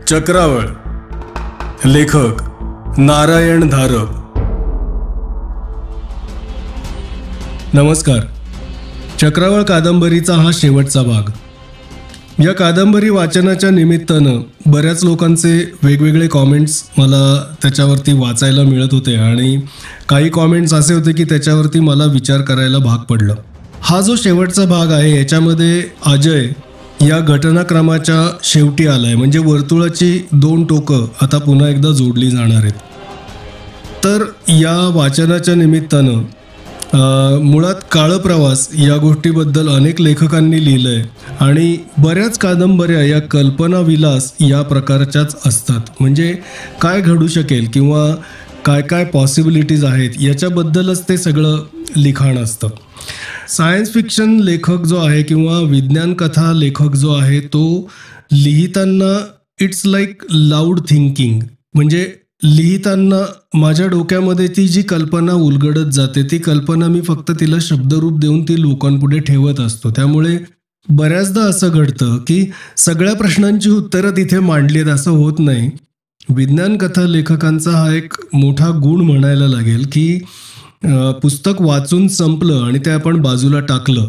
चक्रावळ. लेखक नारायण धारप. नमस्कार. चक्रावळ कादंबरीचा हा शेवटचा भाग. या कादंबरी वाचनाच्या निमित्तानं बऱ्याच लोकांचे वेगवेगळे कॉमेंट्स मला त्याच्यावरती वाचायला मिळत होते आणि काही कॉमेंट्स असे होते की त्याच्यावरती मला विचार करायला भाग पडलं. हा जो शेवटचा भाग आहे याच्यामध्ये अजय या घटनाक्रमाच्या शेवटी आलाय, म्हणजे वर्तुळाची 2 टोकं आता पुन्हा एकदा जोडली जाणार आहेत. तर या वाचनाच्या निमित्तानं मुळात काळं प्रवास या गोष्टीबद्दल अनेक लेखकांनी लिहिलं आहे आणि बऱ्याच कादंबऱ्या या कल्पनाविलास या प्रकारच्याच असतात. म्हणजे काय घडू शकेल किंवा काय काय पॉसिबिलिटीज आहेत याच्याबद्दलच ते सगळं लिखाण असतं. सायन्स फिक्शन लेखक जो आहे किंवा विज्ञान कथा लेखक जो आहे तो लिहिताना इट्स लाईक लाऊड थिंकिंग. म्हणजे लिहिताना माझ्या डोक्यामध्ये ती जी कल्पना उलगडत जाते ती कल्पना मी फक्त तिला शब्दरूप देऊन ती लोकांपुढे ठेवत असतो. त्यामुळे बऱ्याचदा असं घडतं की सगळ्या प्रश्नांची उत्तरं तिथे मांडली आहेत असं होत नाही. विज्ञान कथा लेखकांचा हा एक मोठा गुण म्हणायला लागेल की पुस्तक वाचून संपलं आणि ते आपण बाजूला टाकलं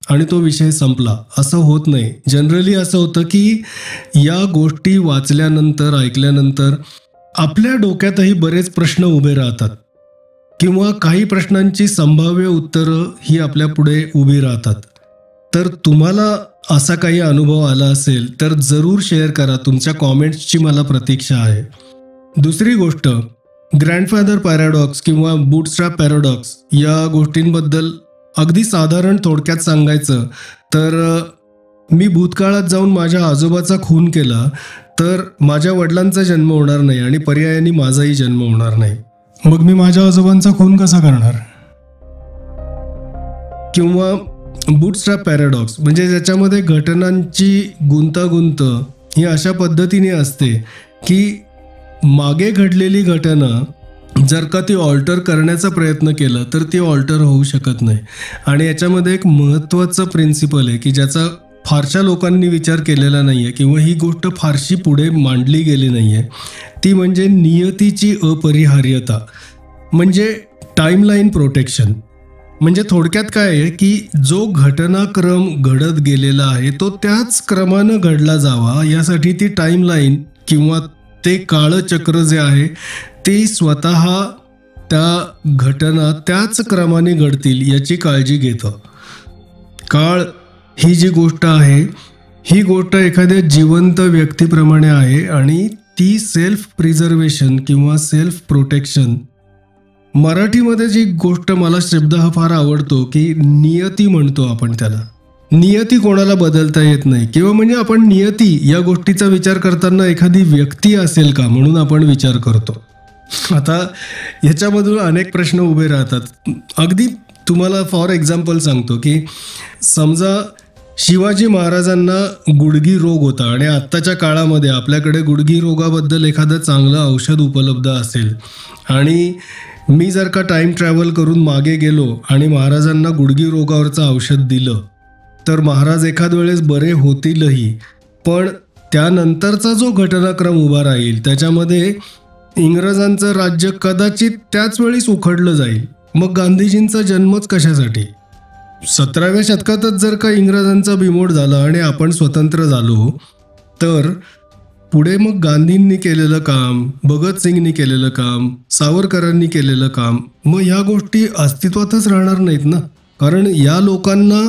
आणि तो विषय संपला असं होत नाही. जनरली असं होतं की या गोष्टी वाचल्यानंतर ऐकल्यानंतर आपल्या डोक्यातही बरेच प्रश्न उभे राहतात किंवा काही प्रश्नांची संभाव्य उत्तरं ही आपल्या पुढे उभी राहतात. तर तुम्हाला असा काही अनुभव आला असेल तर जरूर शेअर करा. तुमच्या कॉमेंट्सची मला प्रतीक्षा आहे. दुसरी गोष्ट, ग्रँडफादर पॅराडॉक्स किंवा बूटस्ट्रॅप पॅराडॉक्स या गोष्टींबद्दल अगदी साधारण थोडक्यात सांगायचं तर मी भूतकाळात जाऊन माझ्या आजोबाचा खून केला तर माझ्या वडिलांचा जन्म होणार नाही आणि पर्यायाने माझाही जन्म होणार नाही. मग मी माझ्या आजोबांचा खून कसा करणार? किंवा बूटस्ट्रॅप पॅराडॉक्स म्हणजे ज्याच्यामध्ये घटनांची गुंतागुंत ही अशा पद्धतीने असते की मागे घडलेली घटना जर का ती ऑल्टर करण्याचा प्रयत्न केला तर ती ऑल्टर होऊ शकत नाही. आणि याच्यामध्ये एक महत्त्वाचं प्रिन्सिपल आहे की ज्याचा फारशा लोकांनी विचार केलेला नाही आहे किंवा ही गोष्ट फारशी पुढे मांडली गेली नाही आहे. ती म्हणजे नियतीची अपरिहार्यता, म्हणजे टाईमलाईन प्रोटेक्शन. म्हणजे थोडक्यात काय आहे की जो घटनाक्रम घडत गेलेला आहे तो त्याच क्रमानं घडला जावा यासाठी ती टाईमलाईन किंवा ते काळं चक्र जे आहे ते स्वतः त्या घटना त्याच क्रमाने घडतील याची काळजी घेतं. काळ ही जी गोष्ट आहे ही गोष्ट एखाद्या जिवंत व्यक्तीप्रमाणे आहे आणि ती सेल्फ प्रिझर्वेशन किंवा सेल्फ प्रोटेक्शन. मराठीमध्ये जी गोष्ट मला शब्द हा फार आवडतो की नियती म्हणतो आपण त्याला. नियती कोणाला बदलता येत नाही किंवा म्हणजे आपण नियती या गोष्टीचा विचार करताना एखादी व्यक्ती असेल का म्हणून आपण विचार करतो. आता ह्याच्यामधून अनेक प्रश्न उभे राहतात. अगदी तुम्हाला फॉर एक्झाम्पल सांगतो की समजा शिवाजी महाराजांना गुडघी रोग होता आणि आत्ताच्या काळामध्ये आपल्याकडे गुडघी रोगाबद्दल एखादं चांगलं औषध उपलब्ध असेल आणि मी जर का टाईम ट्रॅव्हल करून मागे गेलो आणि महाराजांना गुडघी रोगावरचं औषध दिलं तर महाराज एखाद वेळेस बरे होतीलही, पण त्यानंतरचा जो घटनाक्रम उभा राहील त्याच्यामध्ये इंग्रजांचं राज्य कदाचित त्याच वेळीच उखडलं जाईल. मग गांधीजींचा जन्मच कशासाठी? 17व्या शतकातच जर का इंग्रजांचा बिमोड झाला आणि आपण स्वतंत्र झालो तर पुढे मग गांधींनी केलेलं काम, भगतसिंगनी केलेलं काम, सावरकरांनी केलेलं काम, मग ह्या गोष्टी अस्तित्वातच राहणार नाहीत ना. कारण या लोकांना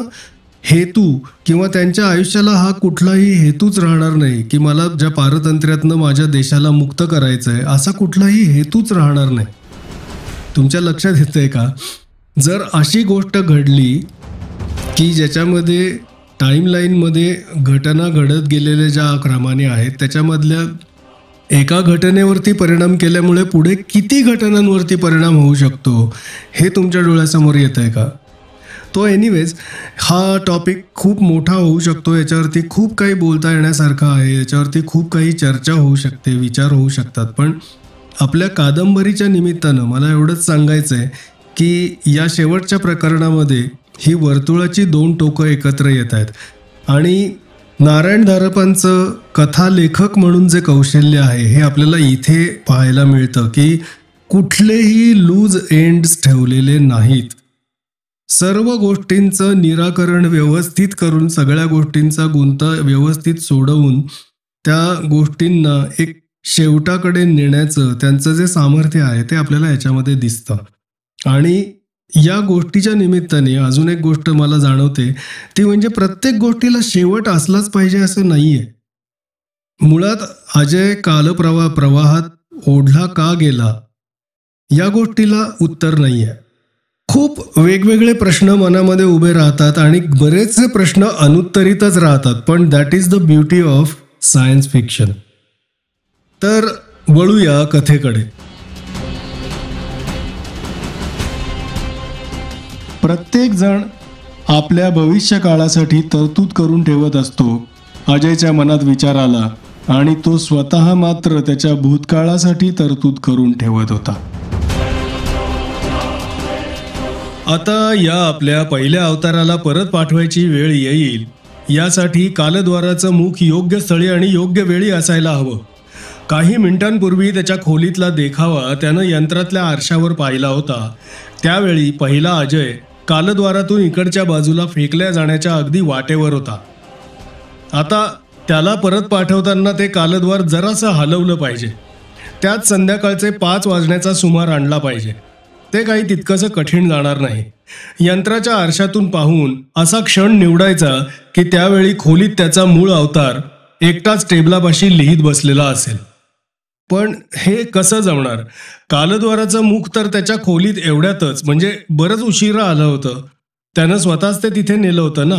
हेतू किंवा त्यांच्या आयुष्याला हा कुठलाही हेतूच राहणार नाही की मला ज्या पारतंत्र्यातनं माझ्या देशाला मुक्त करायचं आहे असा कुठलाही हेतूच राहणार नाही. तुमच्या लक्षात येतंय का? जर अशी गोष्ट घडली की ज्याच्यामध्ये टाईमलाईनमध्ये घटना घडत गेलेल्या ज्या क्रमाने आहेत त्याच्यामधल्या एका घटनेवरती परिणाम केल्यामुळे पुढे किती घटनांवरती परिणाम होऊ शकतो हे तुमच्या डोळ्यासमोर येत आहे का? तो एनिवेज हा टॉपिक खूप मोठा होऊ शकतो. याच्यावरती खूप काही बोलता येण्यासारखं आहे. याच्यावरती खूप काही चर्चा होऊ शकते, विचार होऊ शकतात. पण आपल्या कादंबरीच्या निमित्तानं मला एवढंच सांगायचं आहे की या शेवटच्या प्रकरणामध्ये ही वर्तुळाची 2 टोकं एकत्र येत आहेत आणि नारायण धारपांचं कथालेखक म्हणून जे कौशल्य आहे हे आपल्याला इथे पाहायला मिळतं की कुठलेही लूज एंड्स ठेवलेले नाहीत. सर्व गोष्टींचं निराकरण व्यवस्थित करून, सगळ्या गोष्टींचा गुंता व्यवस्थित सोडवून त्या गोष्टींना एक शेवटाकडे नेण्याचं त्यांचं जे सामर्थ्य आहे ते आपल्याला याच्यामध्ये दिसतं. आणि या गोष्टीच्या निमित्ताने अजून एक गोष्ट मला जाणवते ती म्हणजे प्रत्येक गोष्टीला शेवट असलाच पाहिजे असं नाहीये. मुळात अजय प्रवाहात ओढला का गेला या गोष्टीला उत्तर नाहीये. खूप वेगवेगळे प्रश्न मनामध्ये उभे राहतात आणि बरेचसे प्रश्न अनुत्तरितच राहतात, पण that is the beauty of science fiction. तर वळूया कथेकडे. प्रत्येक जण आपल्या भविष्य काळासाठी तरतूद करून ठेवत असतो. अजयच्या मनात विचार आला आणि तो स्वतः मात्र त्याच्या भूतकाळासाठी तरतूद करून ठेवत होता. आता या आपल्या पहिल्या अवताराला परत पाठवायची वेळ येईल यासाठी कालद्वाराचं मुख योग्य स्थळी आणि योग्य वेळी असायला हवं. काही मिनिटांपूर्वी त्याच्या खोलीतला देखावा त्यानं यंत्रातल्या आरशावर पाहिला होता. त्यावेळी पहिला अजय कालद्वारातून इकडच्या बाजूला फेकल्या जाण्याच्या अगदी वाटेवर होता. आता त्याला परत पाठवताना ते कालद्वार जरासं हलवलं पाहिजे. त्यात संध्याकाळचे 5 वाजण्याचा सुमार आणला पाहिजे. ते काही तितकंसं कठीण जाणार नाही. यंत्राच्या आरशातून पाहून असा क्षण निवडायचा की त्यावेळी खोलीत त्याचा मूळ अवतार एकटाच टेबलापाशी लिहित बसलेला असेल. पण हे कसं जमणार? कालद्वाराचं मुख तर त्याच्या खोलीत एवढ्यातच, म्हणजे बरंच उशिरा आलं होतं. त्यानं स्वतःच ते तिथे नेलं होतं ना.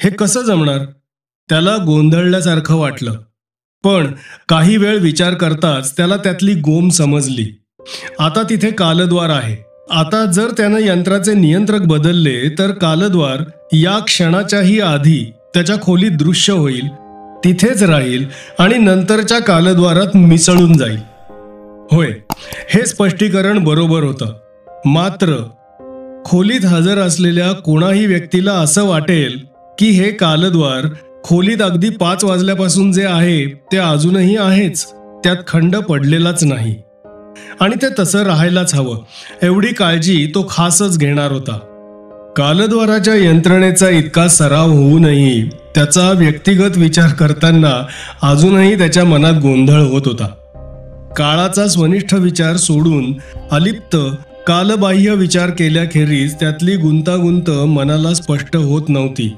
हे कसं जमणार? त्याला गोंधळल्यासारखं वाटलं. पण काही वेळ विचार करताच त्याला त्यातली गोम समजली. आता तिथे कालद्वार आहे. आता जर त्यानं यंत्राचे नियंत्रक बदलले तर कालद्वार या क्षणाच्याही आधी त्याच्या खोलीत दृश्य होईल, तिथेच राहील आणि नंतरच्या कालद्वारात मिसळून जाईल. होय, हे स्पष्टीकरण बरोबर होतं. मात्र खोलीत हजर असलेल्या कोणाही व्यक्तीला असं वाटेल की हे कालद्वार खोलीत अगदी 5 वाजल्यापासून जे आहे ते अजूनही आहेच, त्यात खंड पडलेलाच नाही. आणि ते तसं राहायलाच हवं एवढी काळजी तो खासच घेणार होता. कालद्वाराच्या यंत्रणेचा इतका सराव होऊनही त्याचा व्यक्तिगत विचार करताना अजूनही त्याच्या मनात गोंधळ होत होता. काळाचा स्वनिष्ठ विचार सोडून अलिप्त कालबाह्य विचार केल्याखेरीज त्यातली गुंतागुंत मनाला स्पष्ट होत नव्हती.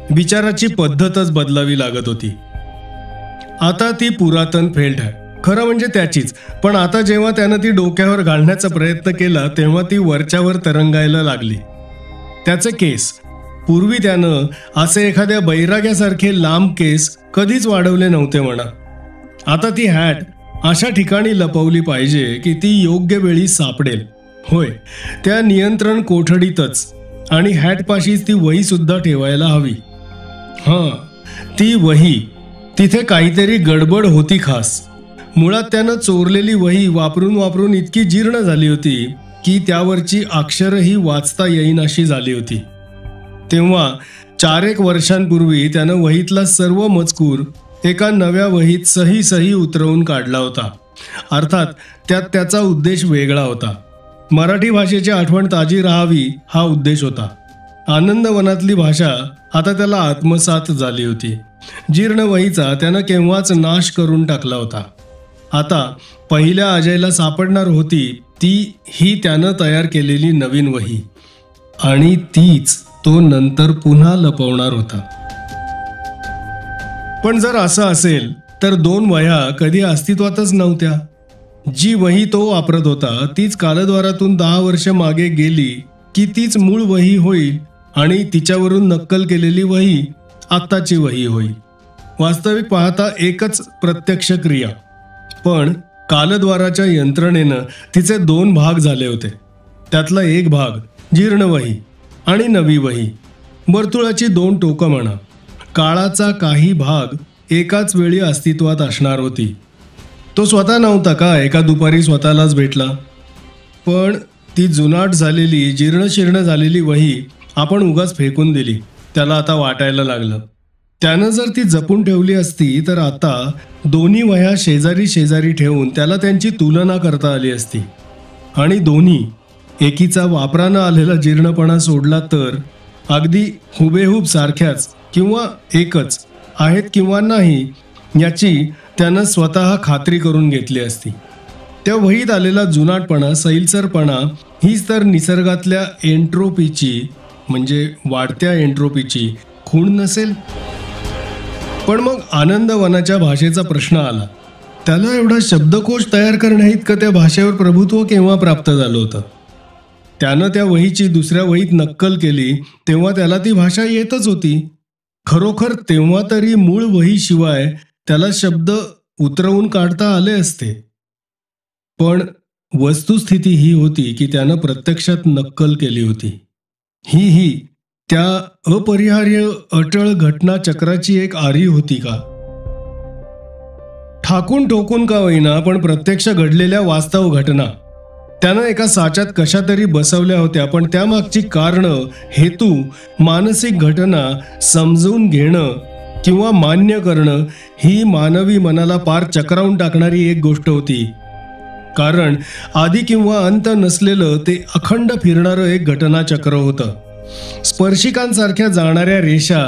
विचाराची पद्धतच बदलावी लागत होती. आता ती पुरातन फेल्ट आहे, खरं म्हणजे त्याचीच. पण आता जेव्हा त्यानं ती डोक्यावर घालण्याचा प्रयत्न केला तेव्हा ती वरच्यावर तरंगायला लागली. त्याचे केस, पूर्वी त्यानं असे एखाद्या बैराग्यासारखे लांब केस कधीच वाढवले नव्हते म्हणा. आता ती हॅट अशा ठिकाणी लपवली पाहिजे की ती योग्य वेळी सापडेल. होय, त्या नियंत्रण कोठडीतच. आणि हॅटपाशीच ती वही सुद्धा ठेवायला हवी. हां, ती वही. तिथे काहीतरी गडबड होती खास. मुळात त्यानं चोरलेली वही वापरून वापरून इतकी जीर्ण झाली होती की त्यावरची अक्षरही वाचता येईन अशी झाली होती. तेव्हा 4-1 वर्षांपूर्वी त्यानं वहीतला सर्व मजकूर एका नव्या वहीत सही उतरवून काढला होता. अर्थात त्यात त्याचा उद्देश वेगळा होता. मराठी भाषेची आठवण ताजी राहावी हा उद्देश होता. आनंदवनातली भाषा आता त्याला आत्मसात झाली होती. जीर्ण वहीचा त्यानं केव्हाच नाश करून टाकला होता. आता पहिल्या अजयला सापडणार होती ती ही त्यानं तयार केलेली नवीन वही. आणि तीच तो नंतर पुन्हा लपवणार होता. पण जर असं असेल तर 2 वह्या कधी अस्तित्वातच नव्हत्या. जी वही तो वापरत होता तीच कालद्वारातून 10 वर्ष मागे गेली की तीच मूळ वही होईल आणि तिच्यावरून नक्कल केलेली वही आत्ताची वही होईल. वास्तविक पाहता एकच प्रत्यक्ष क्रिया. पण कालद्वाराच्या यंत्रणेनं तिचे 2 भाग झाले होते. त्यातला एक भाग जीर्ण वही आणि नवी वही. वर्तुळाची 2 टोकं म्हणा. काळाचा काही भाग एकाच वेळी अस्तित्वात असणार होती. तो स्वतः नव्हता का एका दुपारी स्वतःलाच भेटला. पण ती जुनाट झालेली जीर्णशीर्ण झालेली वही आपण उगाच फेकून दिली. त्याला आता वाटायला लागलं त्यानं जर ती जपून ठेवली असती तर आता दोन्ही वह्या शेजारी शेजारी ठेवून त्याला त्यांची तुलना करता आली असती आणि दोन्ही एकीचा वापरानं आलेला जीर्णपणा सोडला तर अगदी हुबेहूब सारख्याच किंवा एकच आहेत किंवा नाही याची त्यानं स्वतः खात्री करून घेतली असती. त्या वहीत आलेला जुनाटपणा, सैलसरपणा हीच तर निसर्गातल्या एन्ट्रोपीची म्हणजे वाढत्या एन्ट्रोपीची खूण नसेल. पण मग आनंदवनाच्या भाषेचा प्रश्न आला. त्याला एवढा शब्दकोश तयार करण्याइतकं त्या भाषेवर प्रभुत्व केव्हा प्राप्त झालं होतं? त्यानं त्या वहीची दुसऱ्या वहीत नक्कल केली तेव्हा त्याला ती भाषा येतच होती. खरोखर तेव्हा तरी मूळ वहीशिवाय त्याला शब्द उतरवून काढता आले असते. पण वस्तुस्थिती ही होती की त्यानं प्रत्यक्षात नक्कल केली होती. ही त्या अपरिहार्य अटळ घटना चक्राची एक आरी होती का? ठाकून ठोकून का होईना पण प्रत्यक्ष घडलेल्या वास्तव घटना त्यानं एका साच्यात कशा तरी बसवल्या होत्या. पण त्यामागची कारणं, हेतू, मानसिक घटना समजून घेणं किंवा मान्य करणं ही मानवी मनाला पार चक्रावून टाकणारी एक गोष्ट होती. कारण आधी किंवा अंत नसलेलं ते अखंड फिरणारं एक घटनाचक्र होतं. स्पर्शिकांसारख्या जाणाऱ्या रेषा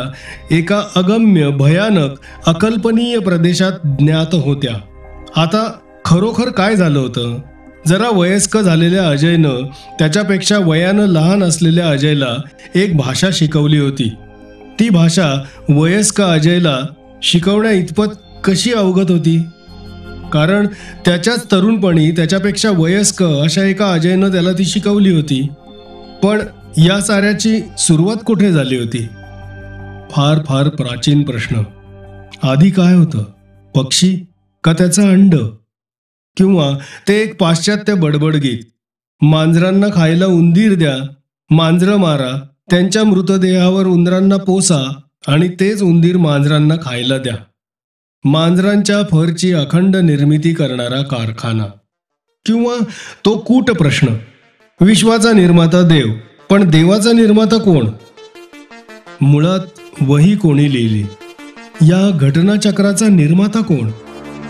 एका अगम्य, भयानक, अकल्पनीय प्रदेशात ज्ञात होत्या. आता खरोखर काय झालं होतं? जरा वयस्क झालेल्या अजयनं त्याच्यापेक्षा वयानं लहान असलेल्या अजयला एक भाषा शिकवली होती. ती भाषा वयस्क अजयला शिकवण्या इतपत कशी अवगत होती? कारण त्याच्याच तरुणपणी त्याच्यापेक्षा वयस्क अशा एका अजयनं त्याला ती शिकवली होती. पण या साऱ्याची सुरुवात कुठे झाली होती? फार फार प्राचीन प्रश्न. आधी काय होतं? पक्षी का त्याचं अंड? किंवा ते एक पाश्चात्य बडबड गीत? मांजरांना खायला उंदीर द्या, मांजरं मारा, त्यांच्या मृतदेहावर उंदरांना पोसा आणि तेच उंदीर मांजरांना खायला द्या. मांजरांच्या फरची अखंड निर्मिती करणारा कारखाना. किंवा तो कूट प्रश्न. विश्वाचा निर्माता देव, पण देवाचा निर्माता कोण? मुळात वही कोणी लिहिली? या घटनाचक्राचा निर्माता कोण?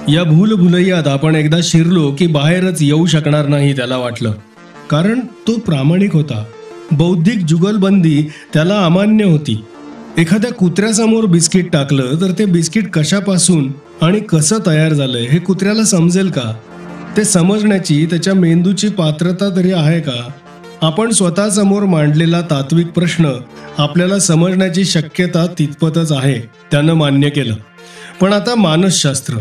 या भूलभुलैयात आपण एकदा शिरलो की बाहेरच येऊ शकणार नाही त्याला वाटलं. कारण तो प्रामाणिक होता. बौद्धिक जुगलबंदी त्याला अमान्य होती. एखाद्या कुत्र्यासमोर बिस्किट टाकलं तर ते बिस्किट कशापासून आणि कसं तयार झालंय हे कुत्र्याला समजेल का? ते समजण्याची त्याच्या मेंदूची पात्रता तरी आहे का? आपण स्वतःसमोर मांडलेला तात्विक प्रश्न आपल्याला समजण्याची शक्यता तितपतच आहे, त्यानं मान्य केलं. पण आता मानसशास्त्र,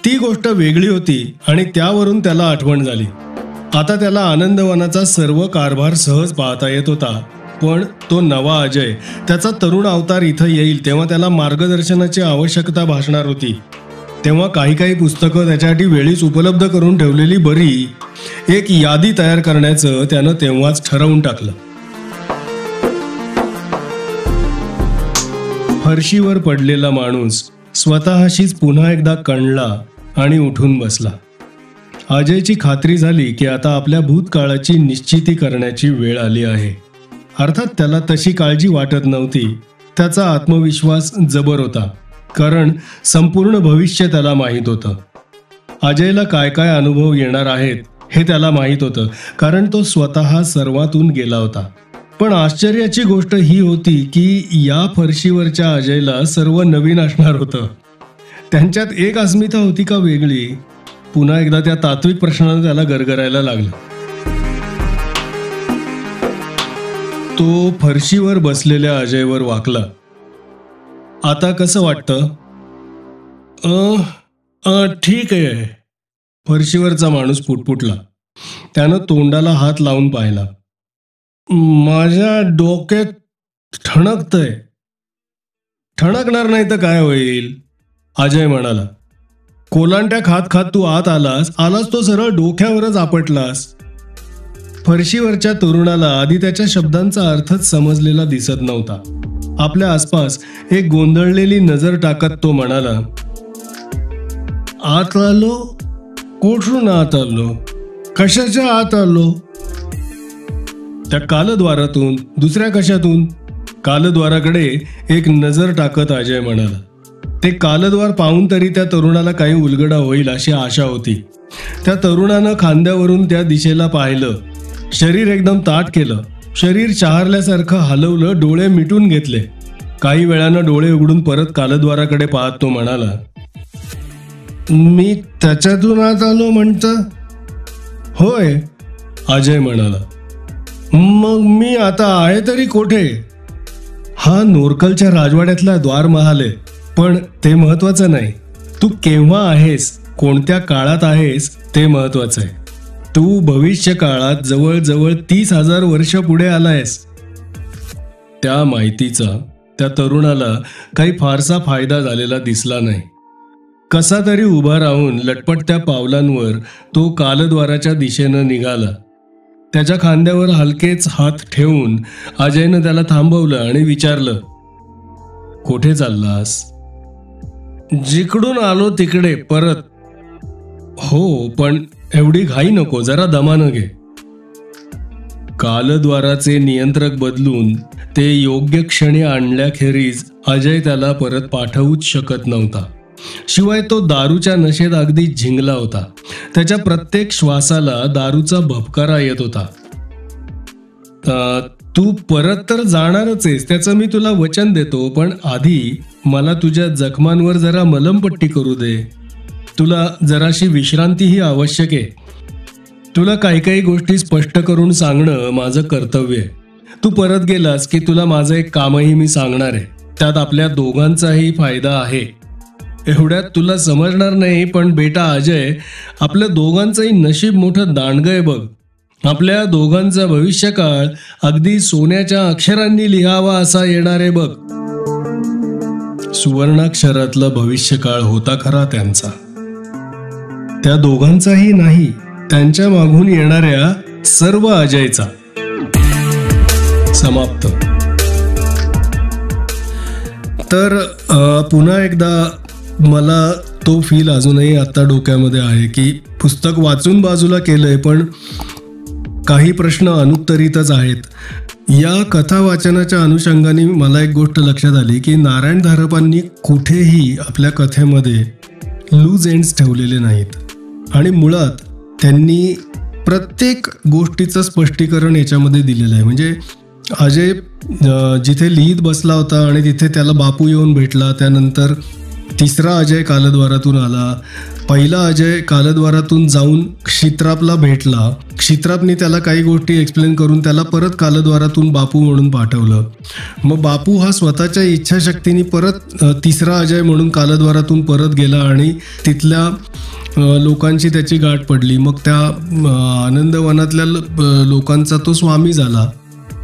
ती गोष्ट वेगळी होती आणि त्यावरून त्याला आठवण झाली. आता त्याला आनंदवनाचा सर्व कारभार सहज पाहता येत होता. पण तो नवा अजय, त्याचा तरुण अवतार इथं येईल तेव्हा त्याला मार्गदर्शनाची आवश्यकता भासणार होती. तेव्हा काही पुस्तकं त्याच्यासाठी वेळीच उपलब्ध करून ठेवलेली बरी, एक यादी तयार करण्याचं त्यानं तेव्हाच ठरवून टाकलं. फरशीवर पडलेला माणूस स्वतःशीच पुन्हा एकदा कणला आणि उठून बसला. अजयची खात्री झाली की आता आपल्या भूतकाळाची निश्चिती करण्याची वेळ आली आहे. अर्थात त्याला तशी काळजी वाटत नव्हती. त्याचा आत्मविश्वास जबर होता. कारण संपूर्ण भविष्य त्याला माहीत होतं. अजयला काय काय अनुभव येणार आहेत हे त्याला माहीत होतं, कारण तो स्वतः सर्वातून गेला होता. पण आश्चर्याची गोष्ट ही होती की या फरशीवरच्या अजयला सर्व नवीन असणार होतं. त्यांच्यात एक अस्मिता होती का वेगळी? पुन्हा एकदा त्या तात्विक प्रश्नाने त्याला गरगरायला लागलं. तो फरशीवर बसलेल्या अजयवर वाकला. आता कसं वाटतं? ठीक आहे, फरशीवरचा माणूस पुटपुटला. त्यानं तोंडाला हात लावून पाहिला. माझ्या डोक्यात ठणकतंय. ठणकणार नाही तर काय होईल? अजय म्हणाला. कोलांट्या खात खात तू आत आलास तो सरळ डोक्यावरच आपटलास. फरशीवरच्या तरुणाला आधी त्याच्या शब्दांचा अर्थच समजलेला दिसत नव्हता. आपल्या आसपास एक गोंधळलेली नजर टाकत तो म्हणाला, आत आलो? कुठून आत आलो? कशाच्या आत आलो? त्या कालद्वारातून? दुसऱ्या कशातून? कालद्वाराकडे एक नजर टाकत अजय म्हणाला. ते कालद्वार पाहून तरी त्या तरुणाला काही उलगडा होईल अशी आशा होती. त्या तरुणानं खांद्यावरून त्या दिशेला पाहिलं. शरीर एकदम ताठ केलं. शरीर शहारल्यासारखं हलवलं. डोळे मिटून घेतले. काही वेळानं डोळे उघडून परत कालद्वाराकडे पाहत तो म्हणाला, मी त्याच्यातून आत आलो म्हणतं? होय, अजय म्हणाला. मग मी आता आहे तरी कुठे? हा नोरकलच्या राजवाड्यातला द्वारमहाल आहे. पण ते महत्वाचं नाही. तू केव्हा आहेस, कोणत्या काळात आहेस ते महत्वाचं आहे. तू भविष्य काळात जवळजवळ 30,000 वर्ष पुढे आलायस. त्या माहितीचा त्या तरुणाला काही फारसा फायदा झालेला दिसला नाही. कसा तरी उभा राहून लटपटत्या पावलांवर तो कालद्वाराच्या दिशेनं निघाला. त्याच्या खांद्यावर हलकेच हात ठेवून अजयनं त्याला थांबवलं आणि विचारलं, कुठे चाललास? जिकडून आलो तिकडे परत. हो, पण एवढी घाई नको, जरा दमानं घे. कालद्वाराचे नियंत्रक बदलून ते योग्य क्षणी आणल्याखेरीज अजय त्याला परत पाठवूच शकत नव्हता. शिवाय तो दारूच्या नशेत अगदी झिंगला होता. त्याच्या प्रत्येक श्वासाला दारूचा भपकारा येत होता. तू परत तर जाणारच आहेस, त्याचं मी तुला वचन देतो, पण आधी मला तुझ्या जखमांवर जरा मलमपट्टी करू दे. तुला जराशी विश्रांतीही आवश्यक आहे. तुला काही काही गोष्टी स्पष्ट करून सांगणं माझं कर्तव्य आहे. तू परत गेलास की तुला माझं एक कामही मी सांगणार आहे. त्यात आपल्या दोघांचाही फायदा आहे. एवढ्यात तुला समजणार नाही, पण बेटा अजय, आपल्या दोघांचंही नशीब मोठं दांडगं आहे बघ. आपल्या दोघांचा भविष्यकाळ अगदी सोन्याच्या अक्षरांनी लिहावा असा येणार आहे बघ. सुवर्णाक्षरातला भविष्यकाळ होता खरा त्यांचा. त्या दोघांचाही नाही, त्यांच्या मागून येणाऱ्या सर्व अजयचा. समाप्त. तर पुन्हा एकदा मला तो फील अजूनही आत्ता डोक्यामध्ये आहे की पुस्तक वाचून बाजूला केलंय, पण काही प्रश्न अनुत्तरितच आहेत. या कथा वाचनाच्या अनुषंगाने मला एक गोष्ट लक्षात आली की नारायण धारपांनी कुठेही आपल्या कथेमध्ये लूज एंड्स ठेवलेले नाहीत. आणि मुळात त्यांनी प्रत्येक गोष्टीचं स्पष्टीकरण याच्यामध्ये दिलेलं आहे. म्हणजे अजय जिथे लिहित बसला होता आणि तिथे त्याला बापू येऊन भेटला. त्यानंतर तिसरा अजय कालद्वारातून आला. पहिला अजय कालद्वारातून जाऊन क्षित्रापला भेटला. क्षित्रापने त्याला काही गोष्टी एक्सप्लेन करून त्याला परत कालद्वारातून बापू म्हणून पाठवलं. मग बापू हा स्वतःच्या इच्छाशक्तीने परत तिसरा अजय म्हणून कालद्वारातून परत गेला आणि तिथल्या लोकांची त्याची गाठ पडली. मग त्या आनंदवनातल्या लोकांचा तो स्वामी झाला.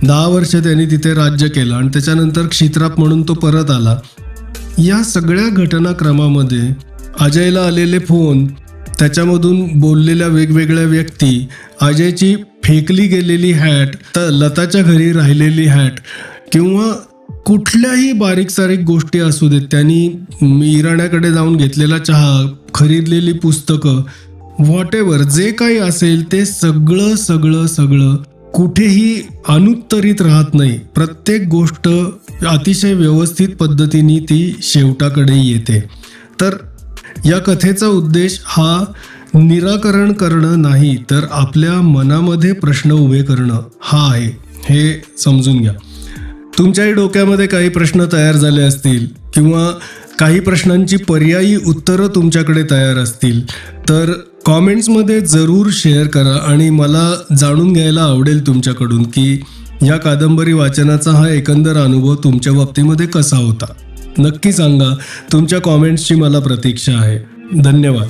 10 वर्ष त्यांनी तिथे राज्य केलं आणि त्याच्यानंतर क्षित्राप म्हणून तो परत आला. या सगळ्या घटनाक्रमामध्ये अजयला आलेले फोन, त्याच्यामधून बोललेल्या वेगवेगळ्या व्यक्ती, अजयची फेकली गेलेली हॅट, तर लताच्या घरी राहिलेली हॅट, किंवा कुठल्याही बारीक सारीक गोष्टी असू देत, त्यांनी इराण्याकडे जाऊन घेतलेला चहा, खरीदलेली पुस्तकं, व्हॉट एव्हर जे काही असेल ते सगळं सगळं सगळं कुठेही अनुत्तरित राहत नाही. प्रत्येक गोष्ट अतिशय व्यवस्थित पद्धतीने ती शेवटाकडे येते. तर या कथेचा उद्देश हा निराकरण करणं नाही, तर आपल्या मनामध्ये प्रश्न उभे करणं हा आहे. हे समजून घ्या. तुमच्याही डोक्यामध्ये काही प्रश्न तयार झाले असतील किंवा काही प्रश्नांची पर्यायी उत्तरं तुमच्याकडे तयार असतील तर कॉमेंट्समध्ये जरूर शेअर करा आणि मला जाणून घ्यायला आवडेल तुमच्याकडून की या कादंबरी वाचनाचा हा एकंदर अनुभव तुमच्या बाबतीमध्ये कसा होता. नक्की सांगा. तुमच्या कॉमेंट्सची मला प्रतीक्षा आहे. धन्यवाद.